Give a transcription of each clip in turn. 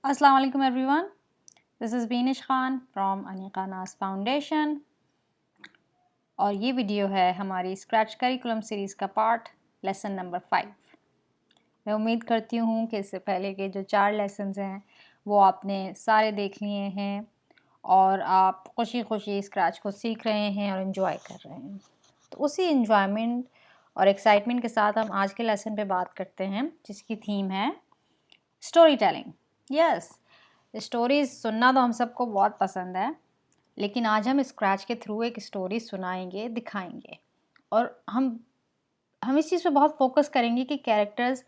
अस्सलाम वालेकुम everyone, this is Beenish Khan from Anika नाज फाउंडेशन और ये वीडियो है हमारी स्क्रैच करिकुलम सीरीज़ का पार्ट लेसन नंबर 5। मैं उम्मीद करती हूँ कि इससे पहले के जो 4 लेसन्स हैं वो आपने सारे देख लिए हैं और आप खुशी खुशी स्क्रैच को सीख रहे हैं और इन्जॉय कर रहे हैं। तो उसी इन्जॉयमेंट और एक्साइटमेंट के साथ हम आज के लेसन पे बात करते हैं जिसकी थीम है स्टोरी टेलिंग। यस, स्टोरीज़ सुनना तो हम सबको बहुत पसंद है, लेकिन आज हम स्क्रैच के थ्रू एक स्टोरी सुनाएंगे, दिखाएंगे और हम इस चीज़ पे बहुत फोकस करेंगे कि कैरेक्टर्स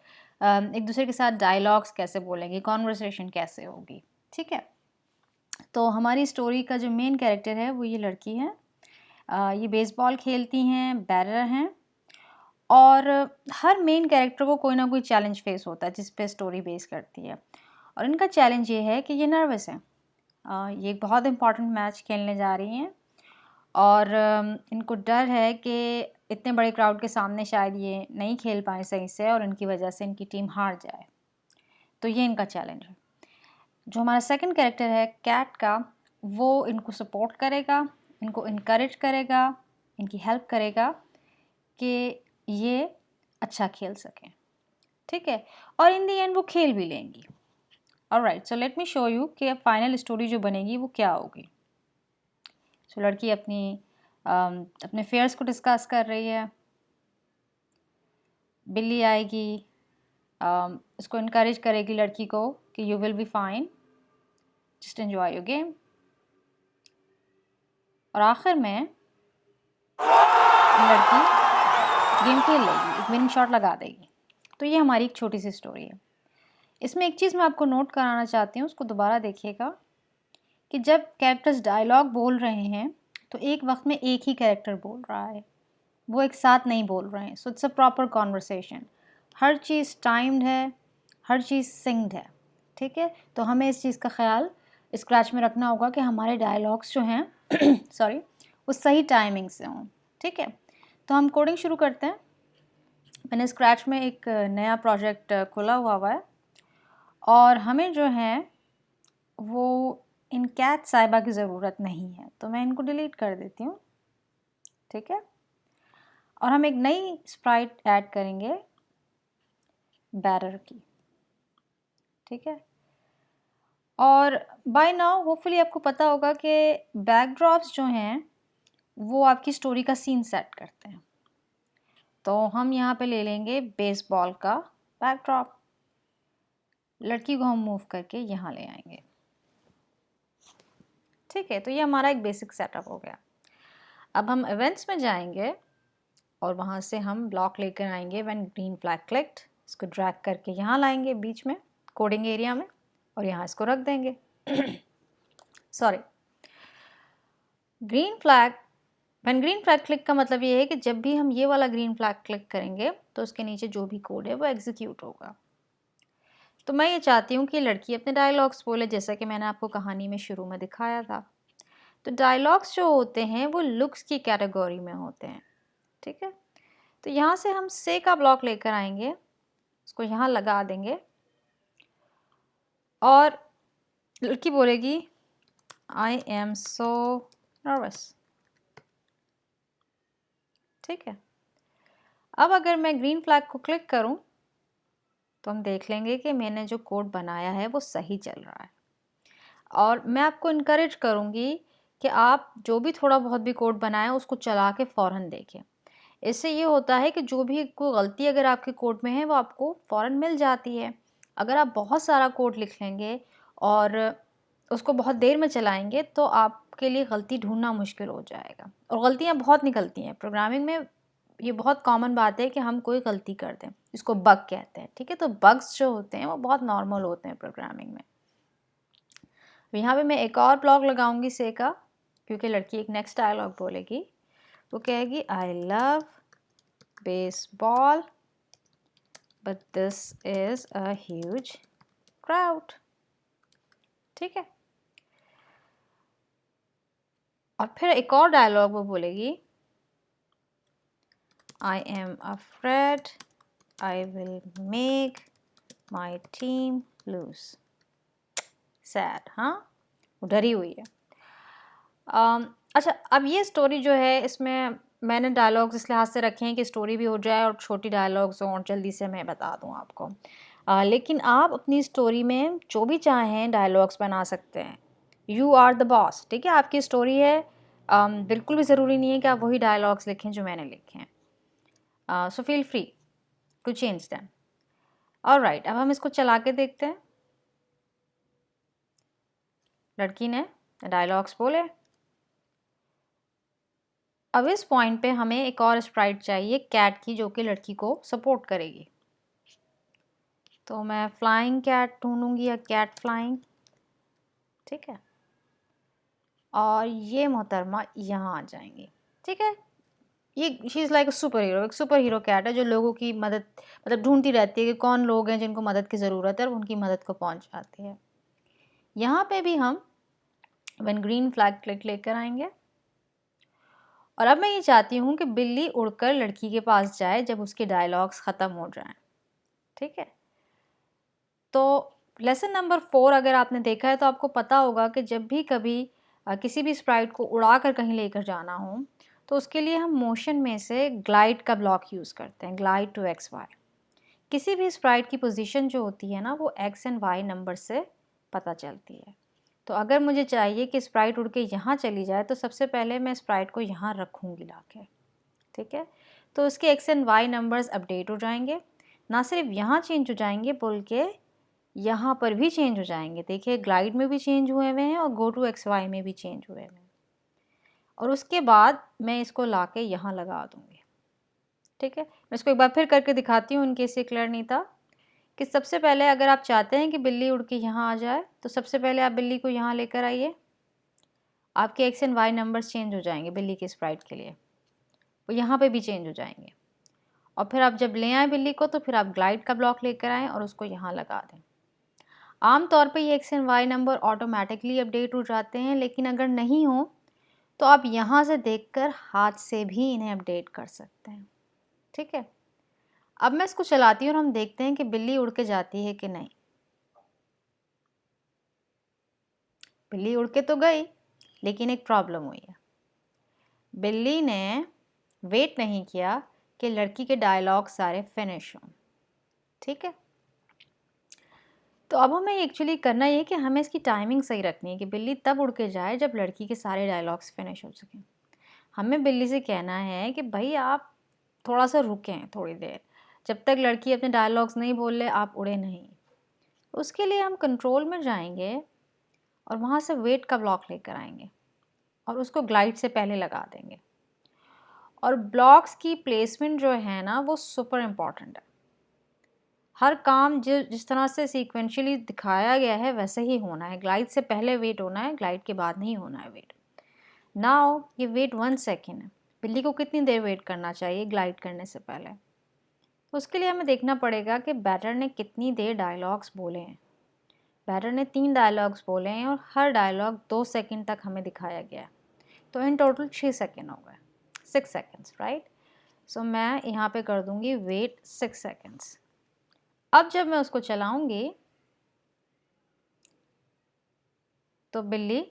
एक दूसरे के साथ डायलॉग्स कैसे बोलेंगे, कॉन्वर्सेशन कैसे होगी। ठीक है, तो हमारी स्टोरी का जो मेन कैरेक्टर है वो ये लड़की है। ये बेसबॉल खेलती हैं, बैटर हैं और हर मेन कैरेक्टर को कोई ना कोई चैलेंज फेस होता है जिस पे स्टोरी बेस करती है। और इनका चैलेंज ये है कि ये नर्वस हैं। ये एक बहुत इम्पॉर्टेंट मैच खेलने जा रही हैं और इनको डर है कि इतने बड़े क्राउड के सामने शायद ये नहीं खेल पाए सही से और इनकी वजह से इनकी टीम हार जाए। तो ये इनका चैलेंज है। जो हमारा सेकंड कैरेक्टर है कैट का, वो इनको सपोर्ट करेगा, इनको इनकरेज करेगा, इनकी हेल्प करेगा कि ये अच्छा खेल सकें। ठीक है, और इन दी एंड वो खेल भी लेंगी। Alright, so let me show you कि अब फाइनल स्टोरी जो बनेगी वो क्या होगी। सो लड़की अपने फेयर्स को डिस्कस कर रही है। बिल्ली आएगी, इसको इनकरेज करेगी लड़की को कि you will be fine, just enjoy your game. और आखिर में लड़की गेम खेल लेगी, एक विनिंग शॉट लगा देगी। तो ये हमारी एक छोटी सी स्टोरी है। इसमें एक चीज़ मैं आपको नोट कराना चाहती हूँ, उसको दोबारा देखिएगा कि जब कैरेक्टर्स डायलॉग बोल रहे हैं तो एक वक्त में एक ही कैरेक्टर बोल रहा है, वो एक साथ नहीं बोल रहे हैं। So it's a proper conversation, her cheese timed है, हर चीज़ सिंक्ड है। ठीक है, तो हमें इस चीज़ का ख्याल स्क्रैच में रखना होगा कि हमारे डायलॉग्स जो हैं सॉरी वो सही टाइमिंग से हों। ठीक है, तो हम कोडिंग शुरू करते हैं। मैंने स्क्रैच में एक नया प्रोजेक्ट खोला हुआ है और हमें जो है वो इन कैट साहिबा की ज़रूरत नहीं है, तो मैं इनको डिलीट कर देती हूँ। ठीक है, और हम एक नई स्प्राइट ऐड करेंगे बैरर की। ठीक है, और बाय नाउ होपफुली आपको पता होगा कि बैकड्रॉप्स जो हैं वो आपकी स्टोरी का सीन सेट करते हैं। तो हम यहाँ पे ले लेंगे बेसबॉल का बैकड्रॉप, लड़की को हम मूव करके यहाँ ले आएंगे। ठीक है, तो ये हमारा एक बेसिक सेटअप हो गया। अब हम इवेंट्स में जाएंगे और वहाँ से हम ब्लॉक लेकर आएंगे व्हेन ग्रीन फ्लैग क्लिक्ड। इसको ड्रैग करके यहाँ लाएंगे बीच में कोडिंग एरिया में और यहाँ इसको रख देंगे। Sorry, green flag, when green flag click का मतलब ये है कि जब भी हम ये वाला ग्रीन फ्लैग क्लिक करेंगे तो उसके नीचे जो भी कोड है वो एग्जीक्यूट होगा। तो मैं ये चाहती हूँ कि लड़की अपने डायलॉग्स बोले, जैसा कि मैंने आपको कहानी में शुरू में दिखाया था। तो डायलॉग्स जो होते हैं वो लुक्स की कैटेगरी में होते हैं। ठीक है, तो यहाँ से हम से का ब्लॉक लेकर आएंगे, उसको यहाँ लगा देंगे और लड़की बोलेगी आई एम सो नर्वस। ठीक है, अब अगर मैं ग्रीन फ्लैग को क्लिक करूं तो हम देख लेंगे कि मैंने जो कोड बनाया है वो सही चल रहा है। और मैं आपको इनकरेज करूंगी कि आप जो भी थोड़ा बहुत भी कोड बनाएं उसको चला के फ़ौरन देखें। इससे ये होता है कि जो भी कोई गलती अगर आपके कोड में है वो आपको फ़ौरन मिल जाती है। अगर आप बहुत सारा कोड लिख लेंगे और उसको बहुत देर में चलाएंगे तो आपके लिए गलती ढूंढना मुश्किल हो जाएगा। और गलतियाँ बहुत निकलती हैं प्रोग्रामिंग में, ये बहुत कॉमन बात है कि हम कोई गलती कर दें, इसको बग कहते हैं। ठीक है, तो बग्स जो होते हैं वो बहुत नॉर्मल होते हैं प्रोग्रामिंग में। यहाँ पे मैं एक और ब्लॉक लगाऊंगी से का, क्योंकि लड़की एक नेक्स्ट डायलॉग बोलेगी। वो कहेगी I love baseball but this is a huge crowd. ठीक है, और फिर एक और डायलॉग वो बोलेगी I am afraid I will make my team lose. Sad, हाँ, वो डरी हुई है। अच्छा, अब ये स्टोरी जो है इसमें मैंने डायलॉग्स इस लिहाज से रखे हैं कि स्टोरी भी हो जाए और छोटी डायलॉग्स हों और जल्दी से मैं बता दूं आपको। लेकिन आप अपनी स्टोरी में जो भी चाहें डायलॉग्स बना सकते हैं। यू आर द बॉस, ठीक है, आपकी स्टोरी है। बिल्कुल भी ज़रूरी नहीं है कि आप वही डायलॉग्स लिखें जो मैंने लिखे हैं। So feel free to change them. Alright, अब हम इसको चला के देखते हैं। लड़की ने डायलॉग्स बोले। अब इस पॉइंट पे हमें एक और स्प्राइट चाहिए कैट की, जो कि लड़की को सपोर्ट करेगी। तो मैं फ्लाइंग कैट ढूंढूंगी या कैट फ्लाइंग, ठीक है। और ये मोहतरमा यहाँ आ जाएंगी, ठीक है। ये she is like a super hero, एक सुपर हीरो कैट है जो लोगों की मदद, मतलब ढूंढती रहती है कि कौन लोग हैं जिनको मदद की ज़रूरत है और उनकी मदद को पहुँच जाती है। यहाँ पे भी हम वन ग्रीन फ्लैग क्लिक लेकर आएंगे। और अब मैं ये चाहती हूँ कि बिल्ली उड़कर लड़की के पास जाए जब उसके डायलॉग्स ख़त्म हो जाएं, ठीक है। तो लेसन नंबर 4 अगर आपने देखा है तो आपको पता होगा कि जब भी कभी किसी भी स्प्राइट को उड़ा कर कहीं लेकर जाना हो तो उसके लिए हम मोशन में से ग्लाइड का ब्लॉक यूज़ करते हैं, ग्लाइड टू एक्स वाई। किसी भी स्प्राइट की पोजीशन जो होती है ना वो एक्स एंड वाई नंबर से पता चलती है। तो अगर मुझे चाहिए कि स्प्राइट उड़ के यहाँ चली जाए तो सबसे पहले मैं स्प्राइट को यहाँ रखूँगी ला के, ठीक है। तो उसके x and y numbers update हो जाएंगे, ना सिर्फ यहाँ चेंज हो जाएंगे बल्कि यहाँ पर भी चेंज हो जाएंगे। देखिए ग्लाइड में भी चेंज हुए हुए हैं और गो टू एक्स वाई में भी चेंज हुए हुए हैं। और उसके बाद मैं इसको ला के यहाँ लगा दूँगी, ठीक है। मैं इसको एक बार फिर करके दिखाती हूँ इनकेस ये क्लियर नहीं था। कि सबसे पहले अगर आप चाहते हैं कि बिल्ली उड़ के यहाँ आ जाए तो सबसे पहले आप बिल्ली को यहाँ लेकर आइए। आपके x and y numbers change हो जाएंगे बिल्ली के स्प्राइट के लिए, वो यहाँ पे भी चेंज हो जाएंगे। और फिर आप जब ले आए बिल्ली को तो फिर आप ग्लाइड का ब्लॉक लेकर आएँ और उसको यहाँ लगा दें। आमतौर पे ये x and y number automatically update हो जाते हैं, लेकिन अगर नहीं हो तो आप यहाँ से देखकर हाथ से भी इन्हें अपडेट कर सकते हैं, ठीक है। अब मैं इसको चलाती हूँ और हम देखते हैं कि बिल्ली उड़ के जाती है कि नहीं। बिल्ली उड़ के तो गई, लेकिन एक प्रॉब्लम हुई है। बिल्ली ने वेट नहीं किया कि लड़की के डायलॉग सारे फिनिश हों, ठीक है। तो अब हमें एक्चुअली करना ये कि हमें इसकी टाइमिंग सही रखनी है कि बिल्ली तब उड़ के जाए जब लड़की के सारे डायलॉग्स फिनिश हो सकें। हमें बिल्ली से कहना है कि भाई आप थोड़ा सा रुकें थोड़ी देर, जब तक लड़की अपने डायलॉग्स नहीं बोल ले आप उड़े नहीं। उसके लिए हम कंट्रोल में जाएंगे और वहाँ से वेट का ब्लॉक लेकर आएंगे और उसको ग्लाइड से पहले लगा देंगे। और ब्लॉक्स की प्लेसमेंट जो है ना वो सुपर इम्पॉर्टेंट है। हर काम जिस तरह से सीक्वेंशियली दिखाया गया है वैसे ही होना है। ग्लाइड से पहले वेट होना है, ग्लाइड के बाद नहीं होना है वेट। नाउ ये वेट 1 सेकेंड है। बिल्ली को कितनी देर वेट करना चाहिए ग्लाइड करने से पहले? तो उसके लिए हमें देखना पड़ेगा कि बैटर ने कितनी देर डायलॉग्स बोले हैं। बैटर ने 3 डायलॉग्स बोले हैं और हर डायलॉग 2 सेकेंड तक हमें दिखाया गया है। तो इन टोटल 6 सेकेंड हो गए, 6 सेकेंड्स, राइट। सो मैं यहाँ पे कर दूँगी वेट 6 सेकेंड्स। अब जब मैं उसको चलाऊँगी तो बिल्ली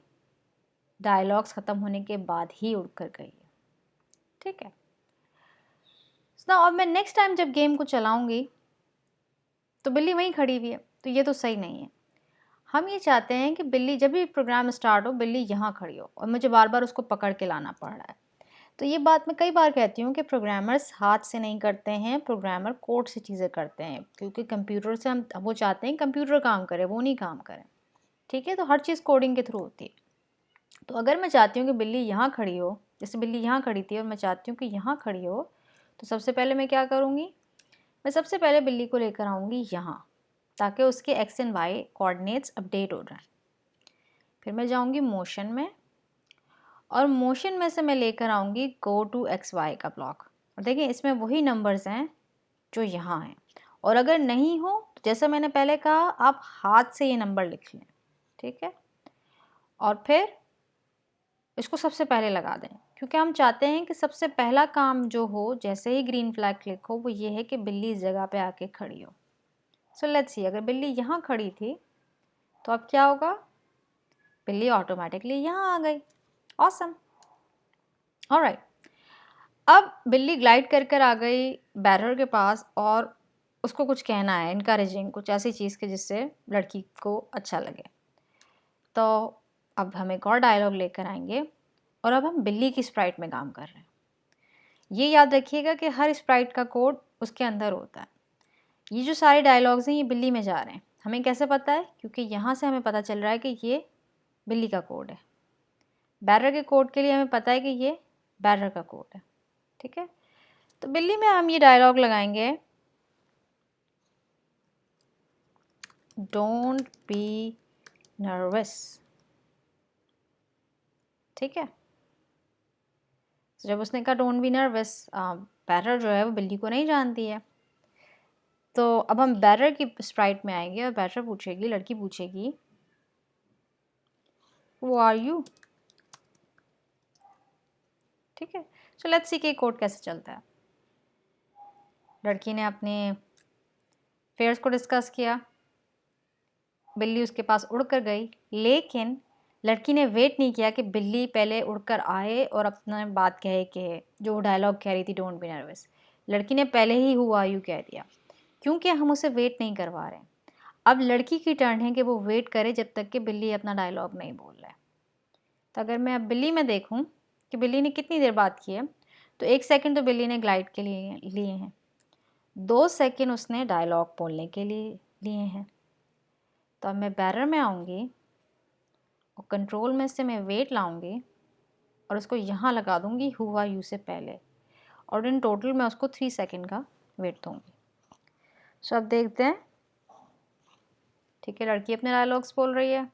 डायलॉग्स ख़त्म होने के बाद ही उड़ कर गई है, ठीक है। अब मैं नेक्स्ट टाइम जब गेम को चलाऊँगी तो बिल्ली वहीं खड़ी हुई है, तो ये तो सही नहीं है। हम ये चाहते हैं कि बिल्ली जब भी प्रोग्राम स्टार्ट हो बिल्ली यहाँ खड़ी हो और मुझे बार बार उसको पकड़ के लाना पड़ रहा है। तो ये बात मैं कई बार कहती हूँ कि प्रोग्रामर्स हाथ से नहीं करते हैं, प्रोग्रामर कोड से चीज़ें करते हैं, क्योंकि कंप्यूटर से हम वो चाहते हैं कंप्यूटर काम करे, वो नहीं काम करे, ठीक है। तो हर चीज़ कोडिंग के थ्रू होती है। तो अगर मैं चाहती हूँ कि बिल्ली यहाँ खड़ी हो, जैसे बिल्ली यहाँ खड़ी थी और मैं चाहती हूँ कि यहाँ खड़ी हो, तो सबसे पहले मैं क्या करूँगी, मैं सबसे पहले बिल्ली को लेकर आऊँगी यहाँ, ताकि उसके x and y coordinates update हो जाएं। फिर मैं जाऊँगी मोशन में और मोशन में से मैं लेकर आऊँगी गो टू एक्स वाई का ब्लॉक। और देखिए इसमें वही नंबर्स हैं जो यहाँ हैं, और अगर नहीं हो तो जैसा मैंने पहले कहा आप हाथ से ये नंबर लिख लें, ठीक है। और फिर इसको सबसे पहले लगा दें, क्योंकि हम चाहते हैं कि सबसे पहला काम जो हो जैसे ही ग्रीन फ्लैग क्लिक हो वो ये है कि बिल्ली इस जगह पे आके खड़ी हो। सो लेट्स सी, अगर बिल्ली यहाँ खड़ी थी तो अब क्या होगा, बिल्ली ऑटोमेटिकली यहाँ आ गई। ऑसम। ऑलराइट, अब बिल्ली ग्लाइड कर कर आ गई बैरर के पास और उसको कुछ कहना है, इनकरेजिंग, कुछ ऐसी चीज़ के जिससे लड़की को अच्छा लगे। तो अब हम एक और डायलॉग लेकर आएंगे और अब हम बिल्ली की स्प्राइट में काम कर रहे हैं। ये याद रखिएगा कि हर स्प्राइट का कोड उसके अंदर होता है। ये जो सारे डायलॉग्स हैं ये बिल्ली में जा रहे हैं। हमें कैसे पता है? क्योंकि यहाँ से हमें पता चल रहा है कि ये बिल्ली का कोड है। बैरर के कोड के लिए हमें पता है कि ये बैरर का कोड है। ठीक है, तो बिल्ली में हम ये डायलॉग लगाएंगे, डोंट बी नर्वस। ठीक है, जब उसने कहा डोंट बी नर्वस, बैरर जो है वो बिल्ली को नहीं जानती है। तो अब हम बैरर की स्प्राइट में आएंगे और बैरर पूछेगी, लड़की पूछेगी, हु आर यू। ठीक है, सो लेट्स सी कि कोड कैसे चलता है। लड़की ने अपने फेयर्स को डिस्कस किया, बिल्ली उसके पास उड़कर गई, लेकिन लड़की ने वेट नहीं किया कि बिल्ली पहले उड़कर आए और अपना बात कहे कि जो डायलॉग कह रही थी डोंट बी नर्वस। लड़की ने पहले ही हु आर यू कह दिया, क्योंकि हम उसे वेट नहीं करवा रहे हैं। अब लड़की की टर्न है कि वो वेट करे जब तक कि बिल्ली अपना डायलॉग नहीं बोल रहा है। तो अगर मैं अब बिल्ली में देखूं कि बिल्ली ने कितनी देर बात की है, तो 1 सेकंड तो बिल्ली ने ग्लाइड के लिए हैं, 2 सेकंड उसने डायलॉग बोलने के लिए हैं। तो अब मैं बैरर में आऊँगी और कंट्रोल में से मैं वेट लाऊंगी और उसको यहाँ लगा दूँगी हु आर यू से पहले, और इन टोटल मैं उसको 3 सेकंड का वेट दूँगी। सो अब देखते हैं। ठीक है, लड़की अपने डायलॉग्स बोल रही है,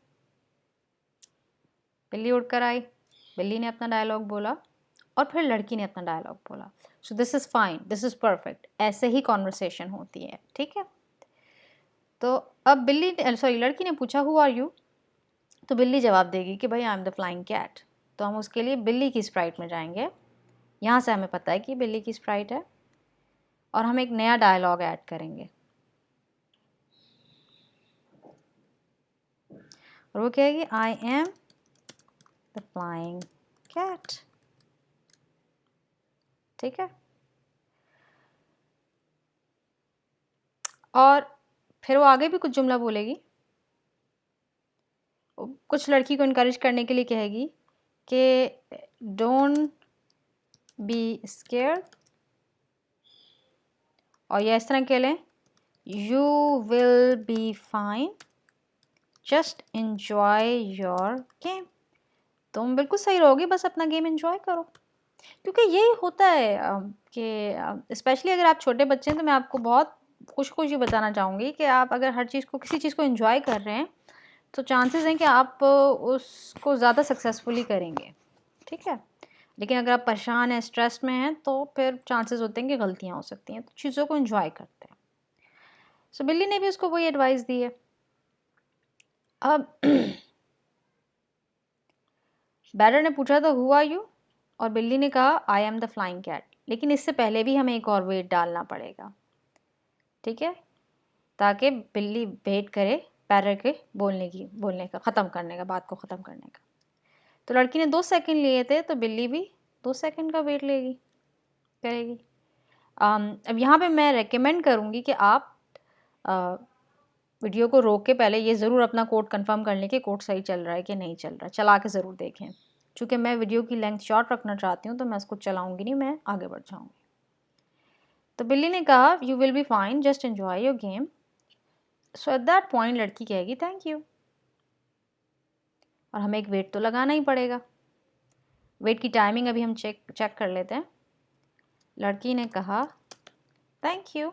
बिल्ली उड़कर आई, बिल्ली ने अपना डायलॉग बोला और फिर लड़की ने अपना डायलॉग बोला। So this is fine, this is perfect. ऐसे ही कॉन्वर्सेशन होती है। ठीक है, तो अब लड़की ने पूछा हु आर यू, तो बिल्ली जवाब देगी कि भाई I am the flying cat. तो हम उसके लिए बिल्ली की स्प्राइट में जाएंगे। यहाँ से हमें पता है कि बिल्ली की स्प्राइट है और हम एक नया डायलॉग ऐड करेंगे और वो कहेगी I am the flying cat. ठीक है, और फिर वो आगे भी कुछ जुमला बोलेगी, कुछ लड़की को इनकरेज करने के लिए कहेगी कि डोंट बी स्केयर्ड, और या इस तरह कह लें, you will be fine, just enjoy your game. तुम बिल्कुल सही रहोगे, बस अपना गेम एंजॉय करो। क्योंकि यही होता है कि स्पेशली अगर आप छोटे बच्चे हैं, तो मैं आपको बहुत खुश ये बताना चाहूँगी कि आप अगर हर चीज़ को, किसी चीज़ को एंजॉय कर रहे हैं, तो चांसेस हैं कि आप उसको ज़्यादा सक्सेसफुली करेंगे। ठीक है, लेकिन अगर आप परेशान हैं, स्ट्रेस में हैं, तो फिर चांसेस होते हैं कि गलतियाँ हो सकती हैं। तो चीज़ों को एंजॉय करते हैं। सो बिल्ली ने भी उसको वही एडवाइस दी है। अब बैरर ने पूछा था हु आर यू, और बिल्ली ने कहा I am the flying cat. लेकिन इससे पहले भी हमें एक और वेट डालना पड़ेगा। ठीक है, ताकि बिल्ली वेट करे बैरर के बोलने का, ख़त्म करने का, बात को ख़त्म करने का। तो लड़की ने 2 सेकंड लिए थे, तो बिल्ली भी 2 सेकंड का वेट करेगी। अब यहाँ पे मैं रेकमेंड करूँगी कि आप वीडियो को रोक के पहले ये ज़रूर अपना कोड कंफर्म कर लें कि कोड सही चल रहा है कि नहीं चल रहा है। चला के ज़रूर देखें। चूँकि मैं वीडियो की लेंथ शॉर्ट रखना चाहती हूँ, तो मैं इसको चलाऊँगी नहीं, मैं आगे बढ़ जाऊँगी। तो बिल्ली ने कहा you will be fine, just enjoy your game. So at that point लड़की कहेगी थैंक यू, और हमें एक वेट तो लगाना ही पड़ेगा। वेट की टाइमिंग अभी हम चेक कर लेते हैं। लड़की ने कहा थैंक यू,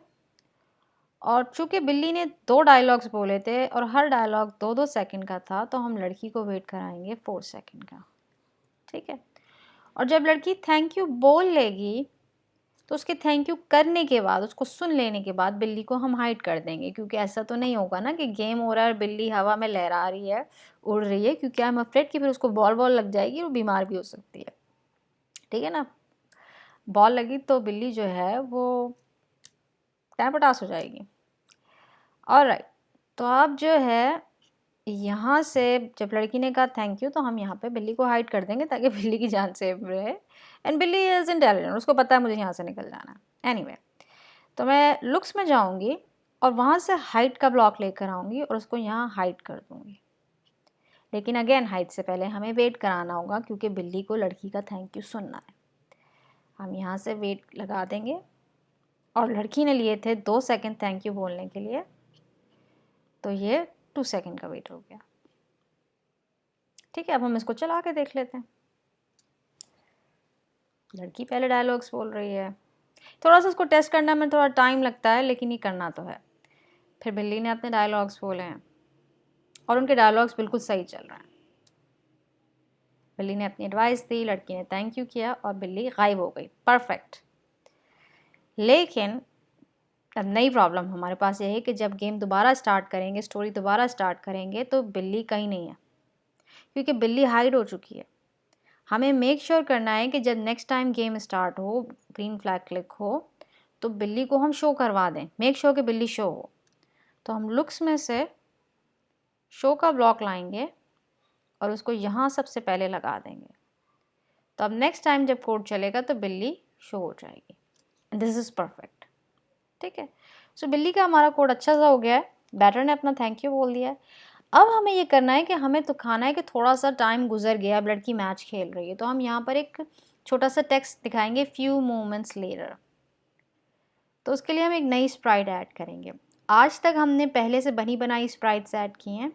और चूँकि बिल्ली ने 2 डायलॉग्स बोले थे और हर डायलॉग 2-2 सेकंड का था, तो हम लड़की को वेट कराएंगे 4 सेकंड का। ठीक है, और जब लड़की थैंक यू बोल लेगी, तो उसके थैंक यू करने के बाद, उसको सुन लेने के बाद बिल्ली को हम हाइड कर देंगे। क्योंकि ऐसा तो नहीं होगा ना कि गेम हो रहा है और बिल्ली हवा में लहरा रही है, उड़ रही है, क्योंकि आई एम अफ्रेड कि फिर उसको बॉल लग जाएगी और बीमार भी हो सकती है। ठीक है ना, बॉल लगी तो बिल्ली जो है वो टाइम पटास हो जाएगी। ऑलराइट, तो अब जो है यहाँ से जब लड़की ने कहा थैंक यू, तो हम यहाँ पे बिल्ली को हाइड कर देंगे ताकि बिल्ली की जान सेफ रहे। एंड बिल्ली इज़ इंटेलिजेंट, उसको पता है मुझे यहाँ से निकल जाना है। एनीवे, तो मैं लुक्स में जाऊँगी और वहाँ से हाइट का ब्लॉक लेकर आऊँगी और उसको यहाँ हाइड कर दूँगी। लेकिन अगेन हाइट से पहले हमें वेट कराना होगा क्योंकि बिल्ली को लड़की का थैंक यू सुनना है। हम यहाँ से वेट लगा देंगे और लड़की ने लिए थे 2 सेकंड थैंक यू बोलने के लिए, तो ये 2 सेकंड का वेट हो गया। ठीक है, अब हम इसको चला के देख लेते हैं। लड़की पहले डायलॉग्स बोल रही है, थोड़ा सा उसको टेस्ट करने में थोड़ा टाइम लगता है लेकिन ये करना तो है। फिर बिल्ली ने अपने डायलॉग्स बोले हैं और उनके डायलॉग्स बिल्कुल सही चल रहे हैं। बिल्ली ने अपनी एडवाइस दी, लड़की ने थैंक यू किया और बिल्ली गायब हो गई। परफेक्ट। लेकिन अब नई प्रॉब्लम हमारे पास ये है कि जब गेम दोबारा स्टार्ट करेंगे, स्टोरी दोबारा स्टार्ट करेंगे, तो बिल्ली कहीं नहीं है क्योंकि बिल्ली हाइड हो चुकी है। हमें मेक श्योर करना है कि जब नेक्स्ट टाइम गेम स्टार्ट हो, ग्रीन फ्लैग क्लिक हो, तो बिल्ली को हम शो करवा दें। मेक श्योर कि बिल्ली शो हो। तो हम लुक्स में से शो का ब्लॉक लाएंगे और उसको यहाँ सबसे पहले लगा देंगे। तो अब नेक्स्ट टाइम जब कोड चलेगा तो बिल्ली शो हो जाएगी। This is perfect. ठीक है, सो बिल्ली का हमारा कोड अच्छा सा हो गया है। बैटर ने अपना थैंक यू बोल दिया है। अब हमें ये करना है कि हमें तो खाना है कि थोड़ा सा टाइम गुजर गया, अब लड़की मैच खेल रही है, तो हम यहाँ पर एक छोटा सा टेक्स्ट दिखाएंगे, फ्यू मोमेंट्स लेटर। तो उसके लिए हम एक नई स्प्राइट ऐड करेंगे। आज तक हमने पहले से बनी बनाई स्प्राइट्स ऐड की हैं,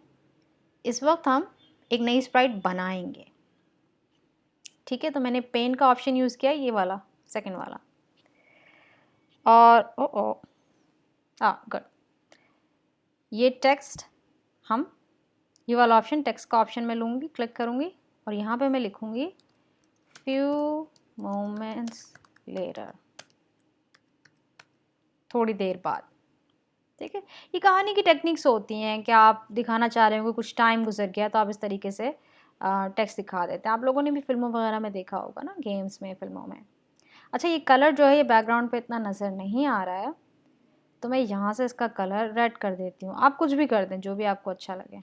इस वक्त हम एक नई स्प्राइट बनाएंगे। ठीक है, तो मैंने पेन का ऑप्शन यूज़ किया, ये वाला सेकंड वाला। और ओ गुड, ये टेक्स्ट हम ये वाला ऑप्शन टेक्स्ट का ऑप्शन में लूँगी, क्लिक करूँगी और यहाँ पे मैं लिखूँगी फ्यू मोमेंट्स लेटर, थोड़ी देर बाद। ठीक है, ये कहानी की टेक्निक्स होती हैं कि आप दिखाना चाह रहे हो कि कुछ टाइम गुजर गया तो आप इस तरीके से टेक्स्ट दिखा देते हैं। आप लोगों ने भी फिल्मों वगैरह में देखा होगा ना, गेम्स में, फिल्मों में। अच्छा, ये कलर जो है ये बैकग्राउंड पे इतना नज़र नहीं आ रहा है, तो मैं यहाँ से इसका कलर रेड कर देती हूँ। आप कुछ भी कर दें, जो भी आपको अच्छा लगे।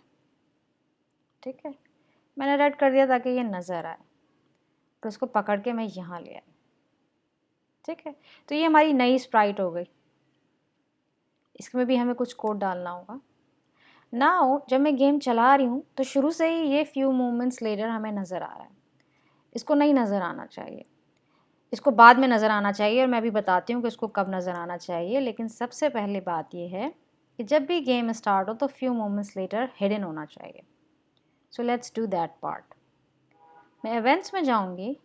ठीक है, मैंने रेड कर दिया ताकि ये नज़र आए, तो इसको पकड़ के मैं यहाँ ले आई। ठीक है, तो ये हमारी नई स्प्राइट हो गई। इसमें भी हमें कुछ कोड डालना होगा। नाउ जब मैं गेम चला रही हूँ तो शुरू से ही ये फ्यू मोमेंट्स लेटर हमें नज़र आ रहा है। इसको नहीं नज़र आना चाहिए, इसको बाद में नज़र आना चाहिए और मैं भी बताती हूँ कि इसको कब नज़र आना चाहिए। लेकिन सबसे पहले बात यह है कि जब भी गेम स्टार्ट हो तो फ्यू मोमेंट्स लेटर हिडन होना चाहिए। So let's do that part. मैं इवेंट्स में जाऊँगी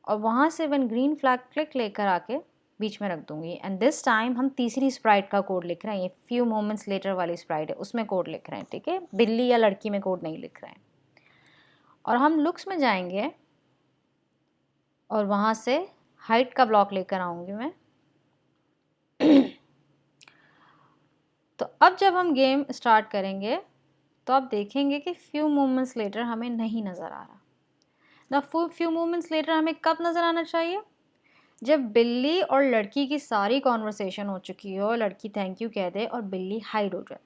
और वहाँ से वन ग्रीन फ्लैग क्लिक लेकर आके बीच में रख दूँगी। एंड दिस टाइम हम तीसरी स्प्राइट का कोड लिख रहे हैं। ये फ्यू मोमेंट्स लेटर वाली स्प्राइट है, उसमें कोड लिख रहे हैं। ठीक है, बिल्ली या लड़की में कोड नहीं लिख रहे हैं। और हम लुक्स में जाएंगे और वहाँ से हाइट का ब्लॉक लेकर आऊँगी मैं। तो अब जब हम गेम स्टार्ट करेंगे तो आप देखेंगे कि फ्यू मोमेंट्स लेटर हमें नहीं नज़र आ रहा। ना फ्यू मोमेंट्स लेटर हमें कब नज़र आना चाहिए? जब बिल्ली और लड़की की सारी कॉन्वर्सेशन हो चुकी हो, लड़की थैंक यू कह दे और बिल्ली हाइड हो जाए।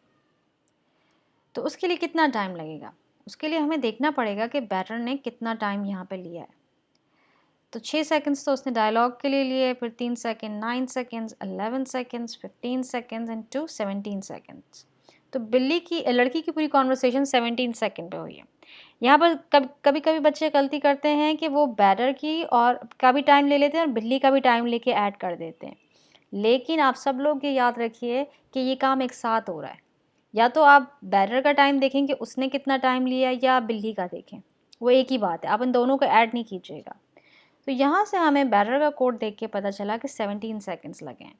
तो उसके लिए कितना टाइम लगेगा? उसके लिए हमें देखना पड़ेगा कि बैटर ने कितना टाइम यहाँ पे लिया है। तो 6 सेकंड्स तो उसने डायलॉग के लिए लिए, फिर 3 second, 9 seconds, 11 seconds, 15 seconds and 17 seconds. तो लड़की की पूरी कॉन्वर्सेशन 17 सेकंड पे हुई है। यहाँ पर कभी कभी बच्चे गलती करते हैं कि वो बैटर की और का भी टाइम ले लेते हैं और बिल्ली का भी टाइम लेके ऐड कर देते हैं। लेकिन आप सब लोग ये याद रखिए कि ये काम एक साथ हो रहा है। या तो आप बैटर का टाइम देखें कि उसने कितना टाइम लिया, या बिल्ली का देखें, वो एक ही बात है। आप इन दोनों को ऐड नहीं कीजिएगा। तो यहाँ से हमें बैटर का कोड देख के पता चला कि 17 सेकंड्स लगे हैं।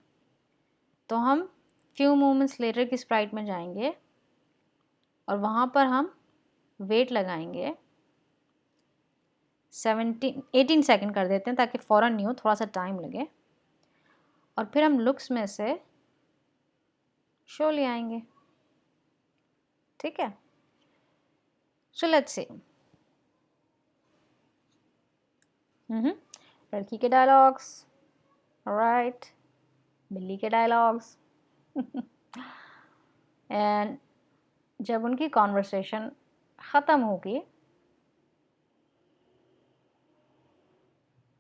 तो हम फ्यू मोमेंट्स लेटर की स्प्राइट में जाएंगे और वहाँ पर हम वेट लगाएंगे 18 सेकंड कर देते हैं ताकि फ़ौरन नहीं हो, थोड़ा सा टाइम लगे। और फिर हम लुक्स में से शो ले आएंगे। ठीक है, सो लेट्स सी। लड़की के डायलॉग्स, राइट, बिल्ली के डायलॉग्स एंड जब उनकी कॉन्वर्सेशन ख़त्म होगी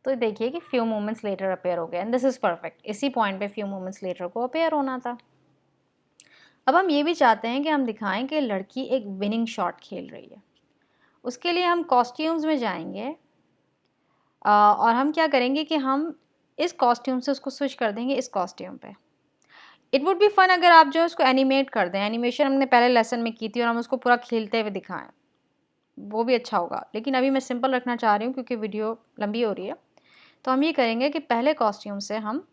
तो देखिए कि फ्यू मोमेंट्स लेटर अपेयर हो गया एंड दिस इज़ परफेक्ट। इसी पॉइंट पे फ्यू मोमेंट्स लेटर को अपेयर होना था। अब हम ये भी चाहते हैं कि हम दिखाएं कि लड़की एक विनिंग शॉट खेल रही है। उसके लिए हम कॉस्ट्यूम्स में जाएंगे और हम क्या करेंगे कि हम इस कॉस्ट्यूम से उसको स्विच कर देंगे इस कॉस्ट्यूम पे। इट वुड बी फन अगर आप जो उसको एनिमेट कर दें। एनिमेशन हमने पहले लेसन में की थी और हम उसको पूरा खेलते हुए दिखाएं, वो भी अच्छा होगा। लेकिन अभी मैं सिंपल रखना चाह रही हूँ क्योंकि वीडियो लंबी हो रही है। तो हम ये करेंगे कि पहले कॉस्ट्यूम से हम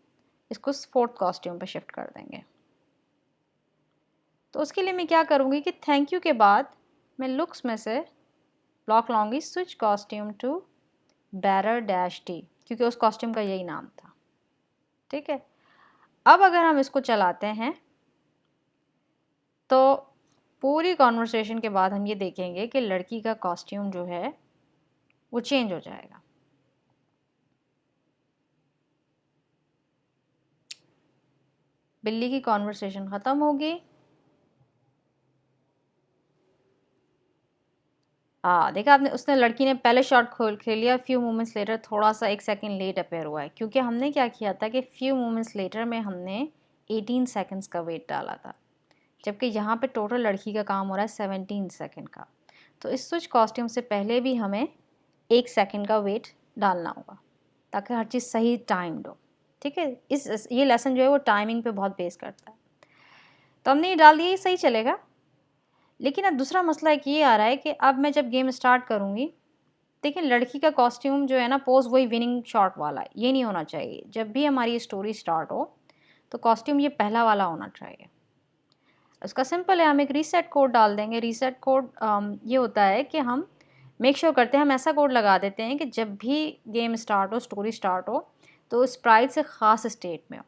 इसको फोर्थ कॉस्ट्यूम पे शिफ्ट कर देंगे। तो उसके लिए मैं क्या करूँगी कि थैंक यू के बाद मैं लुक्स में से ब्लॉक लाऊंगी switch costume to bearer dash T, क्योंकि उस कॉस्ट्यूम का यही नाम था। ठीक है, अब अगर हम इसको चलाते हैं तो पूरी कॉन्वर्सेशन के बाद हम ये देखेंगे कि लड़की का कॉस्ट्यूम जो है वो चेंज हो जाएगा। बिल्ली की कॉन्वर्सेशन ख़त्म होगी। देखा आपने, उसने लड़की ने पहले शॉट खोल खेल लिया। फ्यू मोमेंट्स लेटर थोड़ा सा 1 सेकंड लेट अपेयर हुआ है क्योंकि हमने क्या किया था कि फ्यू मोमेंट्स लेटर में हमने 18 सेकंड्स का वेट डाला था, जबकि यहाँ पे टोटल लड़की का काम हो रहा है 17 सेकंड का। तो इस स्विच कॉस्ट्यूम से पहले भी हमें 1 सेकंड का वेट डालना होगा ताकि हर चीज़ सही टाइम दो। ठीक है, ये लेसन जो है वो टाइमिंग पे बहुत बेस करता है। तो हमने ये डाल दिया, ये सही चलेगा। लेकिन अब दूसरा मसला एक ये आ रहा है कि अब मैं जब गेम स्टार्ट करूँगी, देखिए लड़की का कॉस्ट्यूम जो है ना, पोज वही विनिंग शॉट वाला है। ये नहीं होना चाहिए। जब भी हमारी स्टोरी स्टार्ट हो तो कॉस्ट्यूम ये पहला वाला होना चाहिए। उसका सिंपल है, हम एक रीसेट कोड डाल देंगे। रीसेट कोड ये होता है कि हम मेक श्योर करते हैं, हम ऐसा कोड लगा देते हैं कि जब भी गेम स्टार्ट हो, स्टोरी स्टार्ट हो, तो स्प्राइट से ख़ास स्टेट में हो।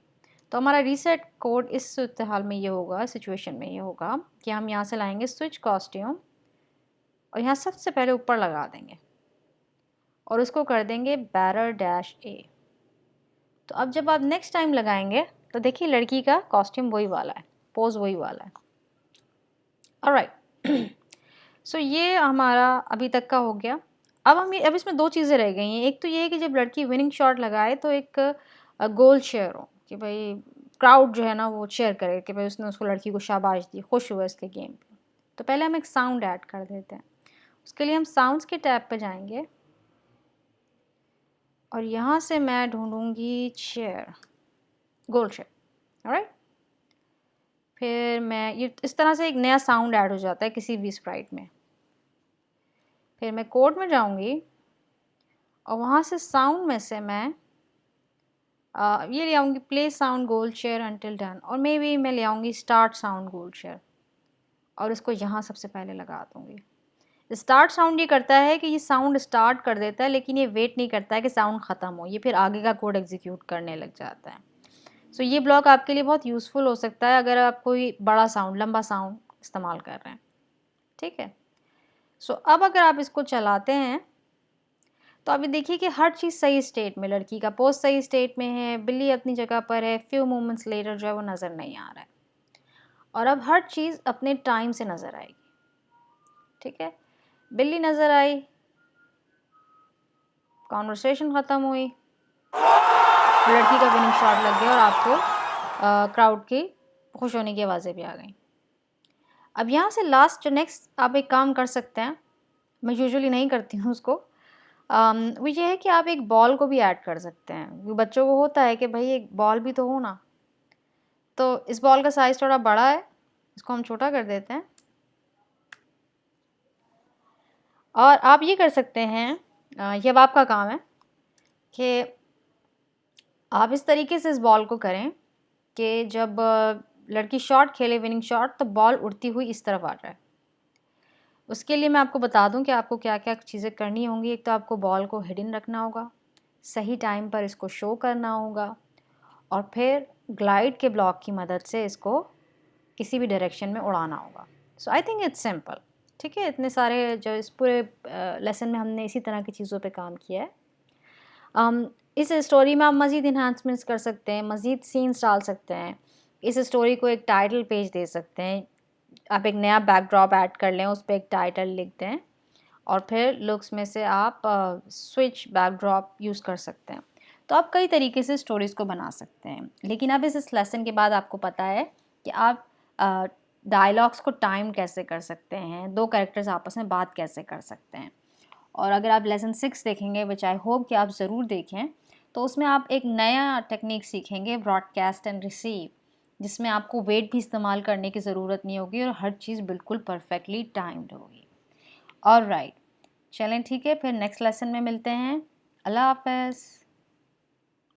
तो हमारा रीसेट कोड इस हाल में ये होगा, सिचुएशन में ये होगा कि हम यहाँ से लाएंगे स्विच कॉस्ट्यूम और यहाँ सबसे पहले ऊपर लगा देंगे और उसको कर देंगे बैरर डैश ए। तो अब जब आप नेक्स्ट टाइम लगाएंगे तो देखिए लड़की का कॉस्ट्यूम वही वाला है, पोज वही वाला है। ऑलराइट, सो ये हमारा अभी तक का हो गया। अब इसमें दो चीज़ें रह गई हैं। एक तो ये है कि जब लड़की विनिंग शॉट लगाए तो एक गोल शेयर हो कि भाई क्राउड जो है ना वो शेयर करे कि भाई उसने उसको लड़की को शाबाश दी, खुश हुआ इसके गेम पे। तो पहले हम एक साउंड ऐड कर देते हैं। उसके लिए हम साउंड्स के टैब पे जाएंगे और यहाँ से मैं ढूंढूंगी शेयर, गोल शेयर। ऑलराइट, फिर मैं ये इस तरह से एक नया साउंड ऐड हो जाता है किसी भी स्प्राइट में। फिर मैं कोड में जाऊंगी और वहाँ से साउंड में से मैं ये ले आऊँगी play sound gold share until done, और मे बी मैं ले आऊँगी स्टार्ट साउंड गोल्ड शेयर और इसको यहाँ सबसे पहले लगा दूँगी। स्टार्ट साउंड ये करता है कि ये साउंड स्टार्ट कर देता है, लेकिन ये वेट नहीं करता है कि साउंड ख़त्म हो, ये फिर आगे का कोड एग्जीक्यूट करने लग जाता है। सो ये ब्लॉक आपके लिए बहुत यूज़फुल हो सकता है अगर आप कोई बड़ा साउंड, लंबा साउंड इस्तेमाल कर रहे हैं। ठीक है, सो अब अगर आप इसको चलाते हैं तो अभी देखिए कि हर चीज़ सही स्टेट में, लड़की का पोज सही स्टेट में है, बिल्ली अपनी जगह पर है, फ्यू मोमेंट्स लेटर जो है वो नज़र नहीं आ रहा है, और अब हर चीज़ अपने टाइम से नज़र आएगी। ठीक है, बिल्ली नज़र आई, कॉन्वर्सेशन ख़त्म हुई, लड़की का विनिंग शॉट लग गया और आपको क्राउड की खुश होने की आवाज़ें भी आ गई। अब यहाँ से लास्ट जो नेक्स्ट आप एक काम कर सकते हैं, मैं यूजुअली नहीं करती हूँ उसको, वो ये है कि आप एक बॉल को भी ऐड कर सकते हैं। बच्चों को होता है कि भाई एक बॉल भी तो हो ना। तो इस बॉल का साइज़ थोड़ा बड़ा है, इसको हम छोटा कर देते हैं और आप ये कर सकते हैं, ये अब आपका काम है कि आप इस तरीके से इस बॉल को करें कि जब लड़की शॉट खेले, विनिंग शॉट, तो बॉल उड़ती हुई इस तरफ आ जाए। उसके लिए मैं आपको बता दूं कि आपको क्या क्या चीज़ें करनी होंगी। एक तो आपको बॉल को हिडन रखना होगा, सही टाइम पर इसको शो करना होगा, और फिर ग्लाइड के ब्लॉक की मदद से इसको किसी भी डायरेक्शन में उड़ाना होगा। सो आई थिंक इट्स सिंपल। ठीक है, इतने सारे जो इस पूरे लेसन में हमने इसी तरह की चीज़ों पे काम किया है। इस स्टोरी में आप मज़ीद इन्हांसमेंट्स कर सकते हैं, मज़ीद सीन्स डाल सकते हैं, इस स्टोरी को एक टाइटल पेज दे सकते हैं, आप एक नया बैकड्रॉप ऐड कर लें, उस पर एक टाइटल लिख दें और फिर लुक्स में से आप स्विच बैकड्रॉप यूज़ कर सकते हैं। तो आप कई तरीके से स्टोरीज़ को बना सकते हैं, लेकिन अब इस लेसन के बाद आपको पता है कि आप डायलॉग्स को टाइम कैसे कर सकते हैं, दो कैरेक्टर्स आपस में बात कैसे कर सकते हैं। और अगर आप लेसन 6 देखेंगे, विच आई होप कि आप ज़रूर देखें, तो उसमें आप एक नया टेक्निक सीखेंगे, ब्रॉडकास्ट एंड रिसीव, जिसमें आपको वेट भी इस्तेमाल करने की ज़रूरत नहीं होगी और हर चीज़ बिल्कुल परफेक्टली टाइम्ड होगी। ऑलराइट, चलें ठीक है, फिर नेक्स्ट लेसन में मिलते हैं। अल्लाह हाफ़िज़।